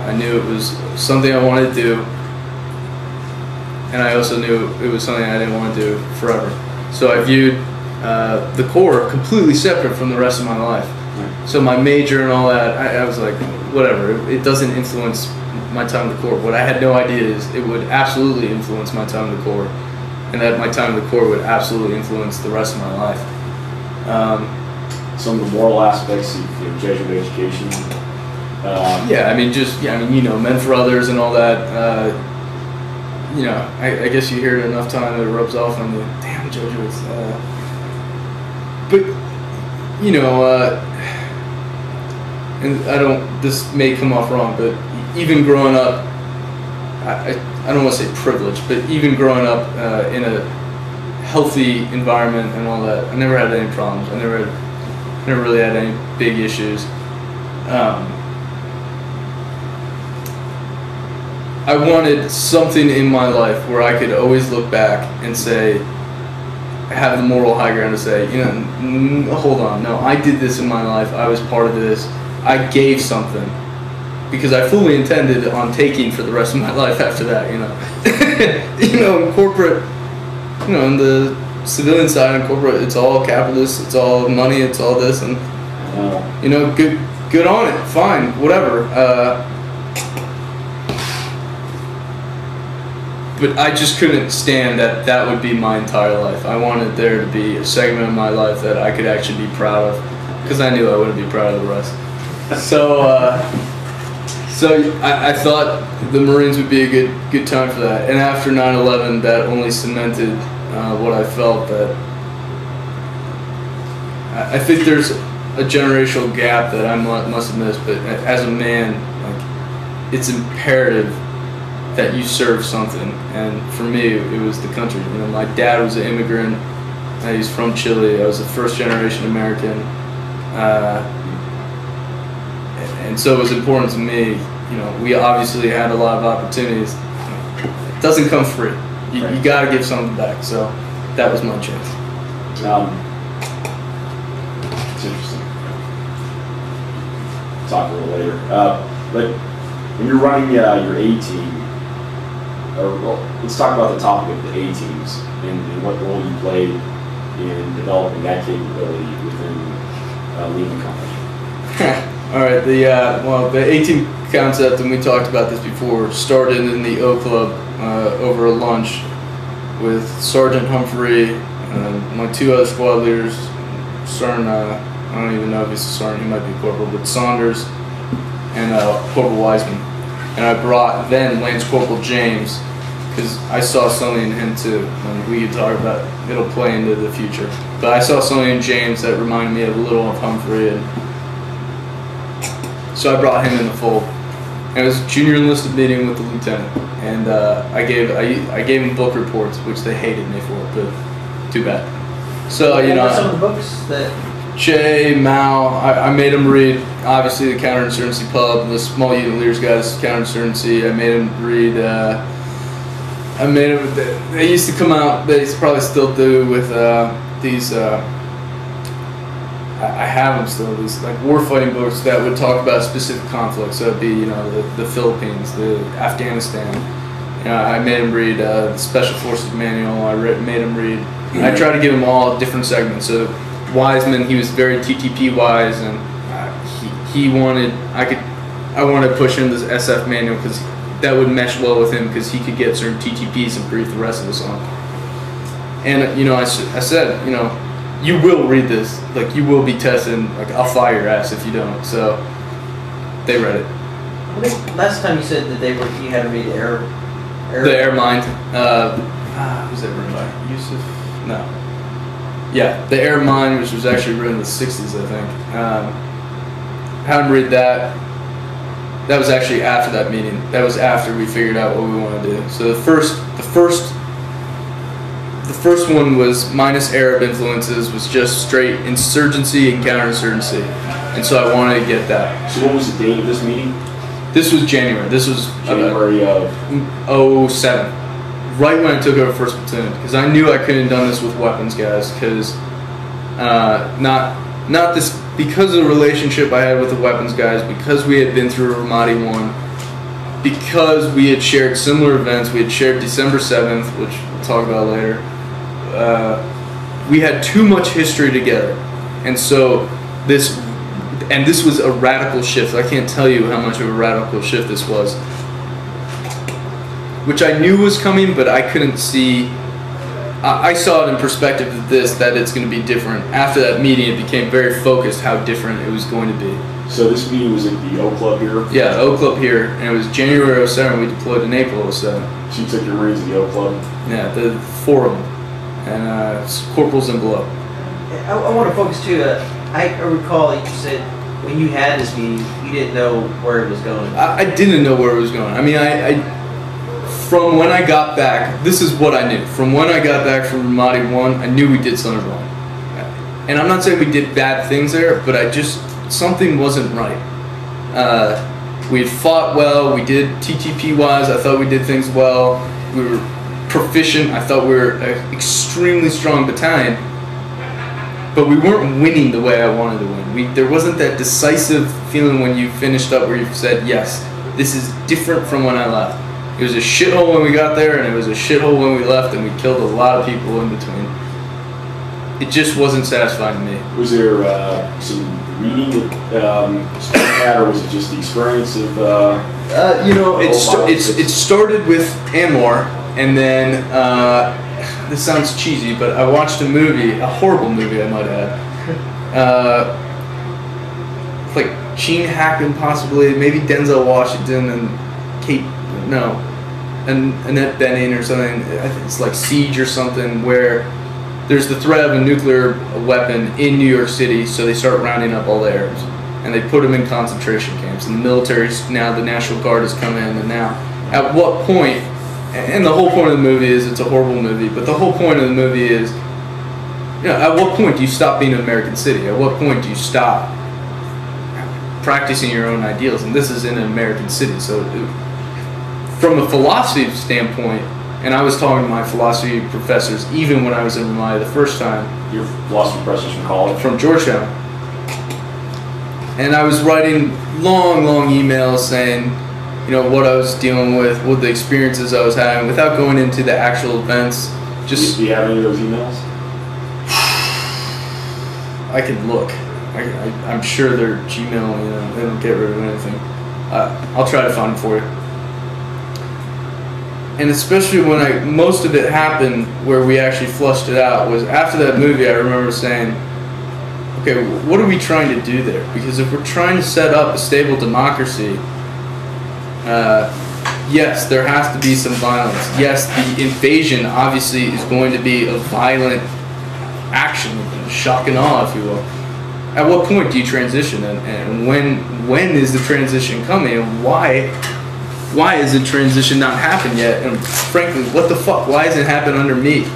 I knew it was something I wanted to do, and I also knew it was something I didn't want to do forever. So I viewed the Corps completely separate from the rest of my life. So my major and all that, I was like, whatever, it doesn't influence my time in the Corps. What I had no idea is it would absolutely influence my time in the Corps, and that my time in the Corps would absolutely influence the rest of my life. Some of the moral aspects of Jesuit education. Men for others and all that. I guess you hear it enough time that it rubs off on you. Damn Jesuits. And this may come off wrong, but even growing up, I don't want to say privileged, but even growing up in a healthy environment and all that, I never had any problems. I never really had any big issues. I wanted something in my life where I could always look back and say, have the moral high ground to say, hold on, no, I did this in my life, I was part of this, I gave something. Because I fully intended on taking for the rest of my life after that, in corporate, in the civilian side of corporate, it's all capitalist, it's all money, it's all this, and, good on it, fine, whatever. But I just couldn't stand that would be my entire life. I wanted there to be a segment of my life that I could actually be proud of, because I knew I wouldn't be proud of the rest. So I thought the Marines would be a good time for that. And after 9/11, that only cemented what I felt, that I think there's a generational gap that I must have missed. But as a man, it's imperative that you serve something, and for me it was the country. My dad was an immigrant. He's from Chile. I was a first generation American, and so it was important to me. We obviously had a lot of opportunities. It doesn't come free. You got to give something back. So that was my chance. It's interesting. Talk a little later, but when you're running your A team. Let's talk about the topic of the A-teams and what role you played in developing that capability within Lehman Company. All right, the A-team concept, and we talked about this before, started in the O Club over a lunch with Sergeant Humphrey, my two other squad leaders, Sergeant, I don't even know if he's a sergeant, he might be a corporal, but Saunders and Corporal Wiseman. And I brought then Lance Corporal James, because I saw something in him too. We could talk about it, it'll play into the future. But I saw something in James that reminded me a little of Humphrey, and so I brought him in the fold. And it was a junior enlisted meeting with the lieutenant, and I gave him book reports, which they hated me for, but too bad. So what were some of the books that? Che, Mao, I made him read, obviously, the Counterinsurgency Pub, the Small Unit Leaders Guide's Counterinsurgency. I made him read, they used to come out, they probably still do, with these, I have them still, these like warfighting books that would talk about specific conflicts. So it'd be, the Philippines, the Afghanistan. I made him read the Special Forces Manual. I made him read, I tried to give him all different segments. So Wiseman, he was very TTP wise, and I wanted to push him this SF manual because that would mesh well with him, because he could get certain TTPs and brief the rest of us on. And I said, you will read this, like you will be tested, like I'll fire your ass if you don't. So they read it. I think last time you said that you had to read Air the Air Mind. Was that written by Yusuf? No. Yeah, the Air Mind, which was actually written in the 60s, I think. Had him read that. That was actually after that meeting. That was after we figured out what we wanted to do. So the first one was minus Arab influences, was just straight insurgency and counterinsurgency, and so I wanted to get that. So what was the date of this meeting? This was January. This was January of 07. Right when I took over 1st Platoon, because I knew I couldn't have done this with weapons guys, because because of the relationship I had with the weapons guys, because we had been through Ramadi 1, because we had shared similar events, we had shared December 7th, which we'll talk about later. We had too much history together, and so this was a radical shift. I can't tell you how much of a radical shift this was, which I knew was coming, but I couldn't see. I saw it in perspective of this, that it's going to be different. After that meeting, it became very focused how different it was going to be. So this meeting was at the O Club here? Yeah, O Club here, and it was January 07. We deployed in April 07. So you took your Marines at the O Club? Yeah, the forum, and corporals and below. I want to focus too. I recall you said when you had this meeting, you didn't know where it was going. I didn't know where it was going. I mean, from when I got back, this is what I knew. From when I got back from Ramadi 1, I knew we did something wrong. And I'm not saying we did bad things there, but something wasn't right. We had fought well, we did TTP-wise, I thought we did things well. We were proficient, I thought we were an extremely strong battalion, but we weren't winning the way I wanted to win. There wasn't that decisive feeling when you finished up where you said, yes, this is different from when I left. It was a shithole when we got there, and it was a shithole when we left, and we killed a lot of people in between. It just wasn't satisfying to me. Was there some reading that had, or was it just the experience of? It started with Anwar, and then this sounds cheesy, but I watched a movie, a horrible movie, I might add. Like Gene Hackman, possibly, maybe Denzel Washington and Annette Bening or something. I think it's like Siege or something, where there's the threat of a nuclear weapon in New York City, so they start rounding up all the Arabs, and they put them in concentration camps. And the military, now the National Guard has come in, and now, at what point, and the whole point of the movie is it's a horrible movie, but the whole point of the movie is, at what point do you stop being an American city? At what point do you stop practicing your own ideals? And this is in an American city, so from a philosophy standpoint, and I was talking to my philosophy professors even when I was in Ramadi the first time. Your philosophy professors from college? From Georgetown. And I was writing long emails saying, what I was dealing with, what the experiences I was having, without going into the actual events. Just. Do you have any of those emails? I can look. I'm sure they're Gmail, they don't get rid of anything. I'll try to find them for you. And especially when most of it happened where we actually flushed it out was after that movie. I remember saying, okay, what are we trying to do there? Because if we're trying to set up a stable democracy, yes, there has to be some violence. Yes, the invasion obviously is going to be a violent action, shock and awe, if you will. At what point do you transition, and when is the transition coming, and why is the transition not happened yet? And frankly, what the fuck? Why hasn't it happened under me?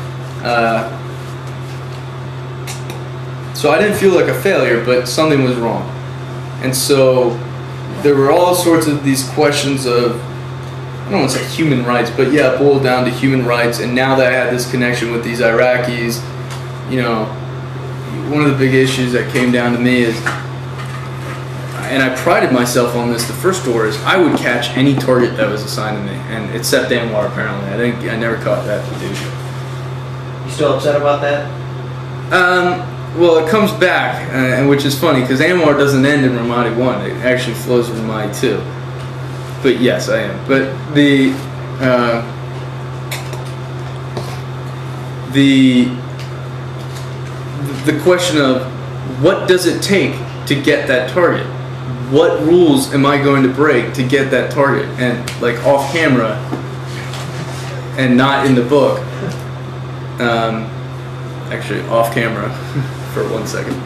So I didn't feel like a failure, but something was wrong. And so there were all sorts of these questions of, I don't want to say human rights, but yeah, boiled down to human rights. And now that I had this connection with these Iraqis, one of the big issues that came down to me is, and I prided myself on this the first tour, is I would catch any target that was assigned to me, and except Anwar apparently. I never caught that dude. You still upset about that? Well, it comes back, and which is funny because Anwar doesn't end in Ramadi 1. It actually flows in Ramadi 2. But yes, I am. But the question of what does it take to get that target? What rules am I going to break to get that target? And like off camera and not in the book, actually off camera for 1 second.